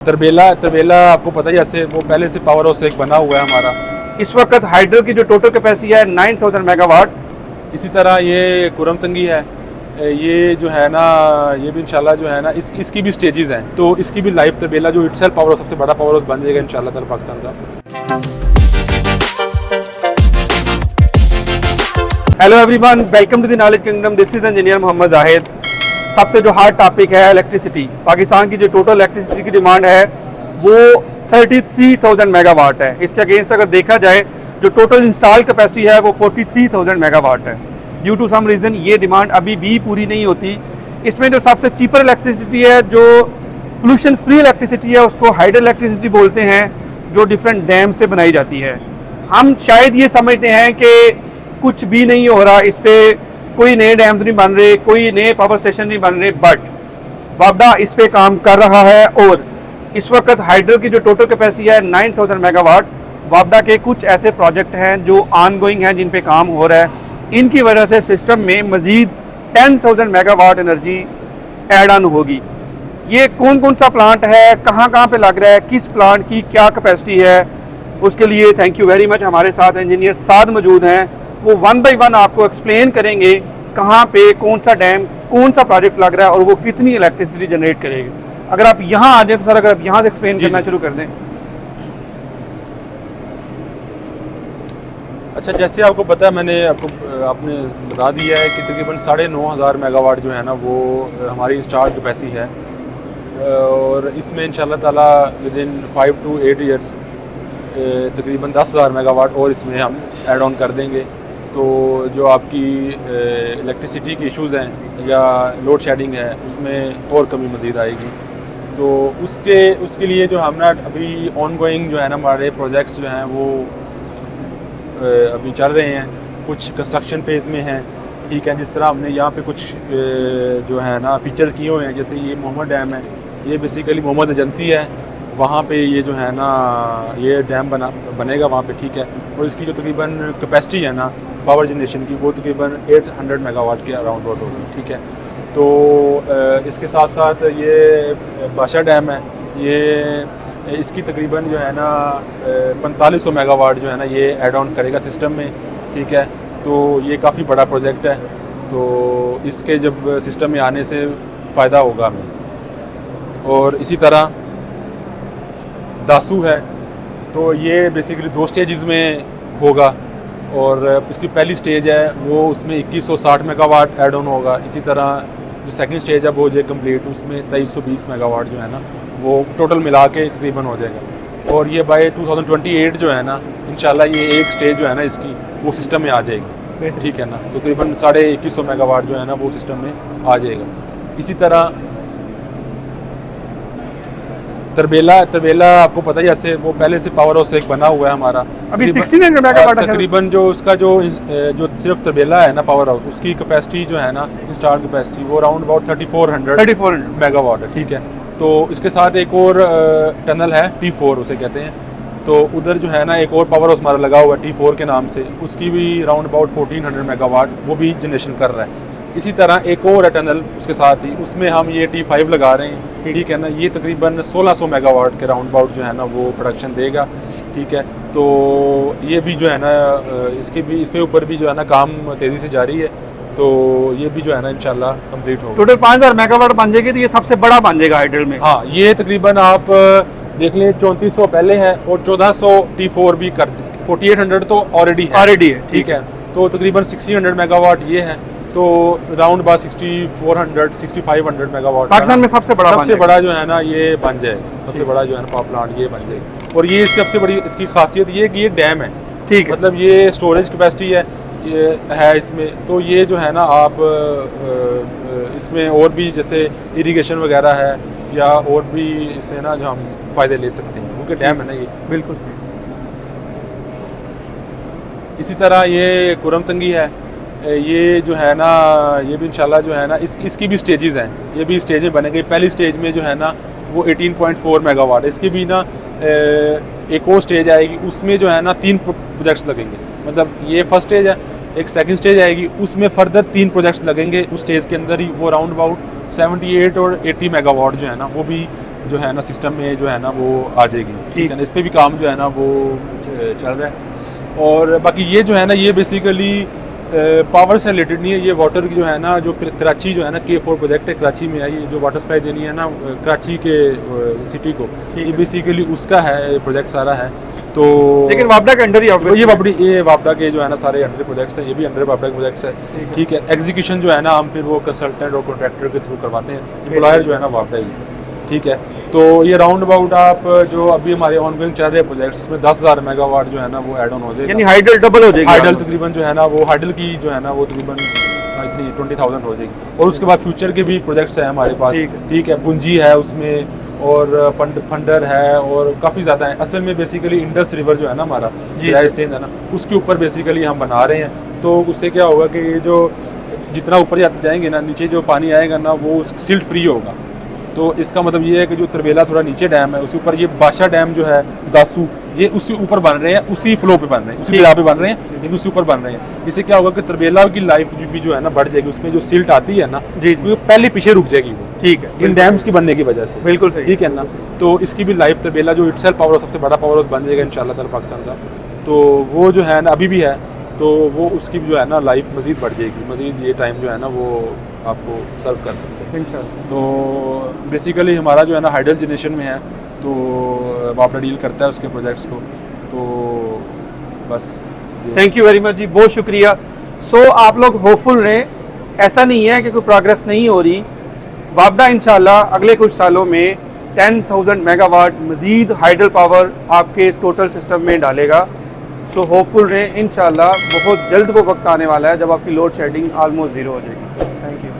तरबेला तरबेला आपको पता ही है, ऐसे वो पहले से पावर हाउस एक बना हुआ है हमारा। इस वक्त हाइडल की जो टोटल कैपेसिटी है 9000 मेगावाट। इसी तरह ये कुरमतंगी है, ये जो है ना, ये भी इंशाल्लाह जो है ना इसकी भी स्टेजेस हैं, तो इसकी भी लाइव तरबेला जो इटसेल्फ पावर हाउस सबसे बड़ा पावर हाउस बन जाएगा इंशाल्लाह ताला पाकिस्तान का। Hello everyone, welcome to the knowledge kingdom. This is engineer Mohammad Zahid. सबसे जो हार्ड टॉपिक है इलेक्ट्रिसिटी। पाकिस्तान की जो टोटल इलेक्ट्रिसिटी की डिमांड है वो 33,000 मेगावाट है। इसके अगेंस्ट अगर देखा जाए जो टोटल इंस्टॉल कैपेसिटी है वो 43,000 मेगावाट है। ड्यू टू सम रीज़न ये डिमांड अभी भी पूरी नहीं होती। इसमें जो सबसे चीपर इलेक्ट्रिसिटी है, जो पोल्यूशन फ्री इलेक्ट्रिसिटी है, उसको हाइडल इलेक्ट्रिसिटी बोलते हैं, जो डिफरेंट डैम से बनाई जाती है। हम शायद ये समझते हैं कि कुछ भी नहीं हो रहा, इस पर कोई नए डैम्स नहीं बन रहे, कोई नए पावर स्टेशन नहीं बन रहे, बट वापडा इस पे काम कर रहा है। और इस वक्त हाइडल की जो टोटल कैपेसिटी है 9000 मेगावाट। वापडा के कुछ ऐसे प्रोजेक्ट हैं जो ऑनगोइंग हैं, जिन पे काम हो रहा है। इनकी वजह से सिस्टम में मज़ीद 10,000 मेगावाट एनर्जी ऐड ऑन होगी। ये कौन कौन सा प्लांट है, कहाँ कहाँ पे लग रहा है, किस प्लांट की क्या कैपेसिटी है, उसके लिए थैंक यू वेरी मच। हमारे साथ इंजीनियर साद मौजूद हैं, वो वन बाय वन आपको एक्सप्लेन करेंगे कहाँ पे कौन सा डैम, कौन सा प्रोजेक्ट लग रहा है और वो कितनी इलेक्ट्रिसिटी जनरेट करेगी। अगर आप यहाँ आ जाए तो सर, अगर आप यहाँ से एक्सप्लेन करना शुरू कर दें। अच्छा, जैसे आपको पता है, आपने बता दिया है कि तकरीबन 9,500 मेगावाट जो है ना वो हमारी इंस्टॉल्ड कैपेसिटी है, और इसमें इंशाल्लाह ताला विद इन 5 to 8 ईयर्स तकरीबन 10,000 मेगावाट और इसमें हम ऐड ऑन कर देंगे। तो जो आपकी इलेक्ट्रिसिटी के इश्यूज़ हैं या लोड शेडिंग है, उसमें और कमी मज़ीद आएगी। तो उसके लिए जो हम ना अभी ऑनगोइंग जो है ना हमारे प्रोजेक्ट्स जो हैं वो अभी चल रहे हैं, कुछ कंस्ट्रक्शन फेज़ में हैं। ठीक है, जिस तरह हमने यहाँ पे कुछ जो है ना फीचर किए हुए हैं, जैसे ये मोहम्मद डैम है, ये बेसिकली मोहम्मद एजेंसी है, वहाँ पे ये जो है ना ये डैम बनेगा वहाँ पे। ठीक है, और इसकी जो तकरीबन कैपेसिटी है ना पावर जनरेशन की, वो तकरीबन 800 मेगावाट के अराउंड बहुत होगी। ठीक है, तो इसके साथ साथ ये बादशाह डैम है, ये इसकी तकरीबन जो है ना 4500 मेगावाट जो है ना ये ऐड ऑन करेगा सिस्टम में। ठीक है, तो ये काफ़ी बड़ा प्रोजेक्ट है, तो इसके जब सिस्टम में आने से फ़ायदा होगा हमें। और इसी तरह दासू है, तो ये बेसिकली 2 स्टेजेस में होगा, और इसकी पहली स्टेज है वो उसमें 2160 मेगावाट ऐड ऑन होगा। इसी तरह जो सेकंड स्टेज है वो जो कंप्लीट, उसमें 2320 मेगावाट जो है ना वो टोटल मिला के तकरीबन हो जाएगा। और ये बाय 2028 जो है ना इंशाल्लाह ये एक स्टेज जो है ना इसकी वो सिस्टम में आ जाएगी। ठीक है ना, तकरीबन 2150 मेगावाट जो है ना वो सिस्टम में आ जाएगा। इसी तरह तरबेला आपको पता ही है, ऐसे वो पहले से पावर हाउस एक बना हुआ है हमारा। अभी 1600 मेगावाट तकरीबन जो उसका जो सिर्फ तरबेला है ना पावर हाउस, उसकी कैपेसिटी जो है ना इंस्टॉल कैपेसिटी वो अराउंड अबाउट 3400 मेगावाट है। ठीक है, तो इसके साथ एक और टनल है T4 उसे कहते हैं, तो उधर जो है ना एक और पावर हाउस हमारा लगा हुआ है T4 के नाम से, उसकी भी अराउंड अबाउट 1400 मेगावाट वो भी जनरेशन कर रहा है। इसी तरह एक और है टनल उसके साथ ही, उसमें हम ये T5 लगा रहे हैं। ठीक है ना, ये तकरीबन 1600 मेगावाट के राउंड अबाउट जो है ना वो प्रोडक्शन देगा। ठीक है, तो ये भी जो है ना इसके ऊपर भी जो है ना काम तेज़ी से जारी है, तो ये भी जो है ना इंशाल्लाह कंप्लीट होगा। टोटल 5000 मेगावाट बन जाएगी, तो ये सबसे बड़ा बन जाएगा हाइडल में। हाँ, ये तकरीबन आप देख लें 3400 पहले है और 1400 T4 भी कर, 4800 तो ऑलरेडी है। ठीक है, तो तकरीबन 1600 मेगावाट ये है, तो राउंड बार 6500 मेगावाट पाकिस्तान में सबसे बड़ा जो है ना ये बन जाएगा। सबसे बड़ा जो है ना पावर प्लांट ये बन जाएगा। और ये सबसे बड़ी इसकी खासियत ये है कि ये डैम है। ठीक है, मतलब ये स्टोरेज कैपेसिटी है इसमें, तो ये जो है ना आप इसमें और भी जैसे इरिगेशन वगैरह है या और भी इससे ना जो हम फ़ायदे ले सकते हैं, क्योंकि डैम है ना ये। बिल्कुल सही। इसी तरह ये कुरमतंगी है, ये जो है ना ये भी इंशाल्लाह जो है ना इसकी भी स्टेजेस हैं, ये भी स्टेज में बनेंगे। पहली स्टेज में जो है ना वो 18.4 मेगावाट है, इसकी भी ना एक और स्टेज आएगी, उसमें जो है ना 3 प्रोजेक्ट्स लगेंगे। मतलब ये फर्स्ट स्टेज है, एक सेकंड स्टेज आएगी, उसमें फर्दर 3 प्रोजेक्ट्स लगेंगे उस स्टेज के अंदर ही, वो राउंड अबाउट 78 और 80 मेगावाट जो है ना वो भी जो है ना सिस्टम में जो है ना वो आ जाएगी, ठीक है ना। इस पर भी काम जो है ना वो चल रहा है। और बाकी ये जो है ना ये बेसिकली पावर से रिलेटेड नहीं है, ये वाटर की जो है ना जो कराची जो है ना K4 प्रोजेक्ट है कराची में है, ये जो वाटर सप्लाई देनी है ना कराची के सिटी को, ये बेसिकली उसका है प्रोजेक्ट सारा है। तो लेकिन वापडा के अंडर ही ये वापडा के जो है ना सारे अंडर प्रोजेक्ट्स हैं, ये भी अंडर वापडा के प्रोजेक्ट्स है, ठीक है। एग्जीक्यूशन जो है ना हम फिर वो कंसल्टेंट और कॉन्ट्रैक्टर के थ्रू करवाते हैं, एम्प्लॉयर जो है ना वापडा ही, ठीक है। तो ये राउंड अबाउट आप जो अभी हमारे ऑनगोइंग चल रहे प्रोजेक्ट्स इसमें 10,000 मेगावाट जो है ना वो ऐड ऑन हो जाएगा, यानी हाइडल डबल हो जाएगी। हाइडल तकरीबन जो है ना वो हाइडल की जो है ना वो तकरीबन 20,000 हो जाएगी। और उसके बाद फ्यूचर के भी प्रोजेक्ट्स हैं हमारे पास, ठीक है। पुंजी है उसमें और फंडर है और काफ़ी ज़्यादा है। असल में बेसिकली इंडस रिवर जो है ना हमारा सिंध है ना, उसके ऊपर बेसिकली हम बना रहे हैं। तो उससे क्या होगा कि ये जो जितना ऊपर जाते जाएंगे ना नीचे जो पानी आएगा ना वो सिल्ट फ्री होगा। तो इसका मतलब ये है कि जो तरबेला थोड़ा नीचे डैम है उसके ऊपर ये बादशाह डैम जो है दासू, ये उसी ऊपर बन रहे हैं, उसी फ्लो पे बन रहे हैं, उसी दरिया पे बन रहे हैं, लेकिन उसी ऊपर बन रहे हैं। इससे क्या होगा कि तरबेला की लाइफ भी जो है ना बढ़ जाएगी, उसमें जो सिल्ट आती है ना वो पहले पीछे रुक जाएगी वो, ठीक है, इन डैम्स की बनने की वजह से, बिल्कुल सही, ठीक है ना। तो इसकी भी लाइफ तरबेला जो इटसेल्फ पावर हाउस सबसे बड़ा पावर हाउस बन जाएगा इंशाल्लाह ताला पाकिस्तान का, तो वो जो है ना अभी भी है, तो वो उसकी जो है ना लाइफ मज़ीद बढ़ जाएगी, मज़ीद ये टाइम जो है ना वो आपको सर्व कर सकते हैं इंशाल्लाह। तो बेसिकली हमारा जो है ना हाइडल जनरेशन में है, तो वापडा डील करता है उसके प्रोजेक्ट्स को। तो बस थैंक यू वेरी मच जी, बहुत शुक्रिया। सो आप लोग होपफुल रहें, ऐसा नहीं है कि कोई प्रोग्रेस नहीं हो रही। वापडा इंशाल्लाह अगले कुछ सालों में 10,000 मेगावाट मज़ीद हाइडल पावर आपके टोटल सिस्टम में डालेगा। सो होपफुल रहें, इंशाल्लाह बहुत जल्द वो वक्त आने वाला है जब आपकी लोड शेडिंग ऑलमोस्ट ज़ीरो हो जाएगी। Thank you.